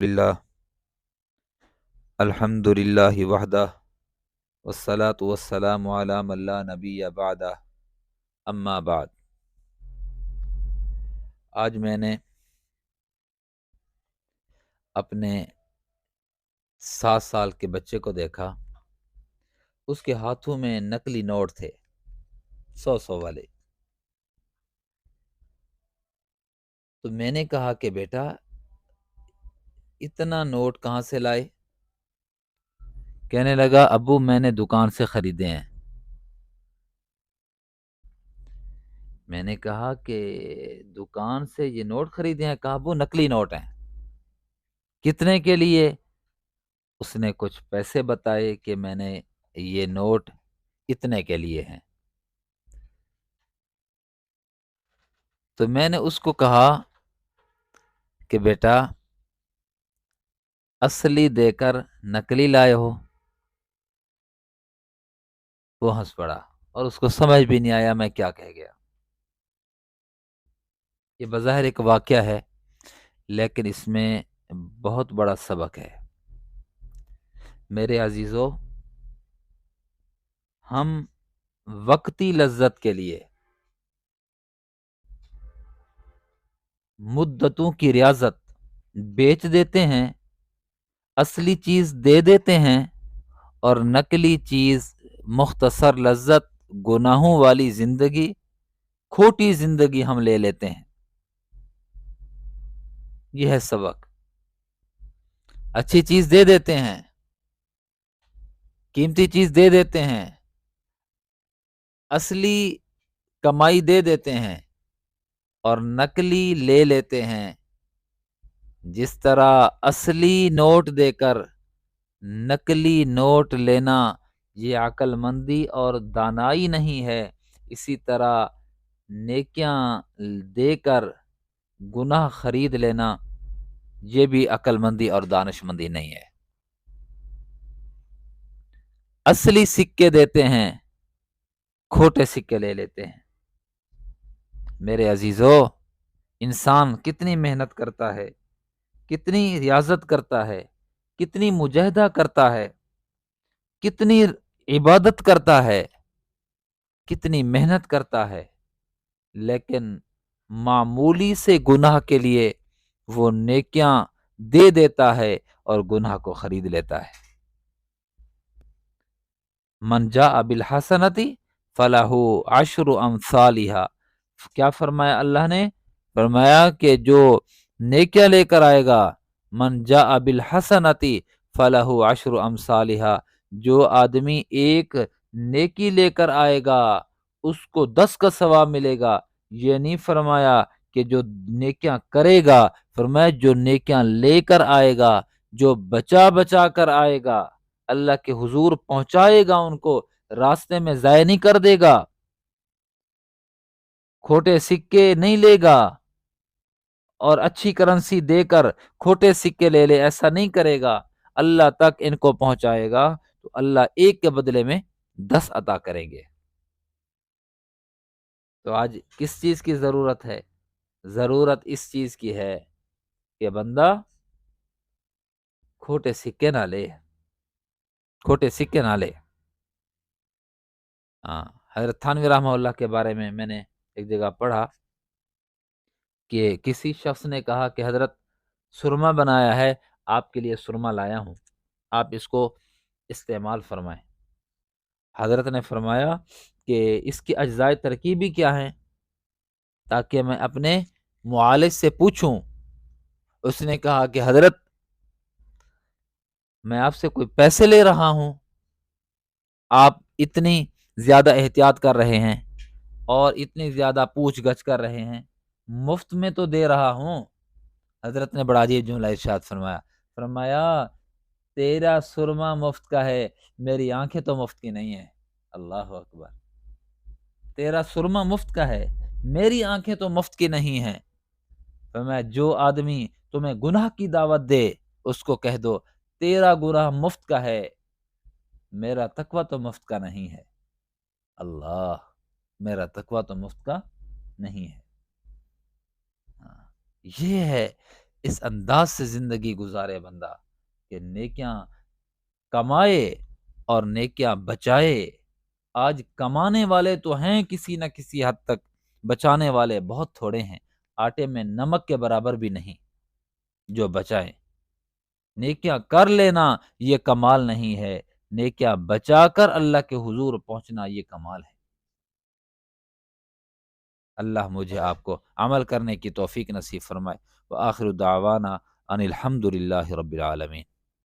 للہ الحمدللہ وحدہ والصلاة والسلام علی من لا نبی بعدہ اما بعد۔ آج میں نے اپنے 7 سال کے بچے کو دیکھا، اس کے ہاتھوں میں نقلی نوٹ تھے 100 والے۔ تو میں نے کہا کہ بیٹا اتنا نوٹ کہاں سے لائے؟ کہنے لگا ابو میں نے دکان سے خریدے ہیں۔ میں نے کہا کہ دکان سے یہ نوٹ خریدے ہیں؟ کہا ابو نقلی نوٹ ہیں۔ کتنے کے لیے؟ اس نے کچھ پیسے بتائے کہ میں نے یہ نوٹ اتنے کے لیے ہیں۔ تو میں نے اس کو کہا کہ بیٹا اصلی دے کر نقلی لائے ہو؟ وہ ہنس پڑا اور اس کو سمجھ بھی نہیں آیا میں کیا کہہ گیا۔ یہ بظاہر ایک واقعہ ہے لیکن اس میں بہت بڑا سبق ہے۔ میرے عزیزو، ہم وقتی لذت کے لیے مدتوں کی ریاضت بیچ دیتے ہیں، اصلی چیز دے دیتے ہیں، اور نقلی چیز مختصر لذت، گناہوں والی زندگی، کھوٹی زندگی ہم لے لیتے ہیں۔ یہ ہے سبق۔ اچھی چیز دے دیتے ہیں، قیمتی چیز دے دیتے ہیں، اصلی کمائی دے دیتے ہیں اور نقلی لے لیتے ہیں۔ جس طرح اصلی نوٹ دے کر نقلی نوٹ لینا یہ عقل مندی اور دانائی نہیں ہے، اسی طرح نیکیاں دے کر گناہ خرید لینا یہ بھی عقل مندی اور دانش مندی نہیں ہے۔ اصلی سکے دیتے ہیں، کھوٹے سکے لے لیتے ہیں۔ میرے عزیزو، انسان کتنی محنت کرتا ہے، کتنی ریاضت کرتا ہے، کتنی مجاہدہ کرتا ہے، کتنی عبادت کرتا ہے، کتنی محنت کرتا ہے، لیکن معمولی سے گناہ کے لیے وہ نیکیاں دے دیتا ہے اور گناہ کو خرید لیتا ہے۔ من جاء بالحسنۃ فلہ عشر امثالھا۔ کیا فرمایا اللہ نے؟ فرمایا کہ جو نیکیاں لے کر آئے گا، من جاء بالحسنۃ فلہ عشر امثالھا، جو آدمی ایک نیکی لے کر آئے گا اس کو 10 کا ثواب ملے گا۔ یہ نہیں فرمایا کہ جو نیکیاں کرے گا، فرمایا جو نیکیاں لے کر آئے گا، جو بچا بچا کر آئے گا، اللہ کے حضور پہنچائے گا، ان کو راستے میں ضائع نہیں کر دے گا، کھوٹے سکے نہیں لے گا اور اچھی کرنسی دے کر کھوٹے سکے لے لے، ایسا نہیں کرے گا، اللہ تک ان کو پہنچائے گا تو اللہ ایک کے بدلے میں 10 عطا کریں گے۔ تو آج کس چیز کی ضرورت ہے؟ ضرورت اس چیز کی ہے کہ بندہ کھوٹے سکے نہ لے، کھوٹے سکے نہ لے۔ حضرت تھانوی رحمہ اللہ کے بارے میں نے ایک جگہ پڑھا کہ کسی شخص نے کہا کہ حضرت سرما بنایا ہے، آپ کے لیے سرما لایا ہوں، آپ اس کو استعمال فرمائیں۔ حضرت نے فرمایا کہ اس کی اجزائے ترکیبی کیا ہیں تاکہ میں اپنے معالج سے پوچھوں۔ اس نے کہا کہ حضرت میں آپ سے کوئی پیسے لے رہا ہوں، آپ اتنی زیادہ احتیاط کر رہے ہیں اور اتنی زیادہ پوچھ گچھ کر رہے ہیں، مفت میں تو دے رہا ہوں۔ حضرت نے بڑا عجیب جملہ ارشاد فرمایا، فرمایا تیرا سرما مفت کا ہے، میری آنکھیں تو مفت کی نہیں ہیں۔ اللہ اکبر، تیرا سرما مفت کا ہے، میری آنکھیں تو مفت کی نہیں ہیں۔ فرمایا جو آدمی تمہیں گناہ کی دعوت دے اس کو کہہ دو تیرا گناہ مفت کا ہے، میرا تقویٰ تو مفت کا نہیں ہے۔ اللہ، میرا تقویٰ تو مفت کا نہیں ہے۔ یہ ہے اس انداز سے زندگی گزارے بندہ کہ نیکیاں کمائے اور نیکیاں بچائے۔ آج کمانے والے تو ہیں کسی نہ کسی حد تک، بچانے والے بہت تھوڑے ہیں، آٹے میں نمک کے برابر بھی نہیں جو بچائیں۔ نیکیاں کر لینا یہ کمال نہیں ہے، نیکیاں بچا کر اللہ کے حضور پہنچنا یہ کمال ہے۔ اللہ مجھے آپ کو عمل کرنے کی توفیق نصیب فرمائے۔ وآخر دعوانا ان الحمد للہ رب العالمین۔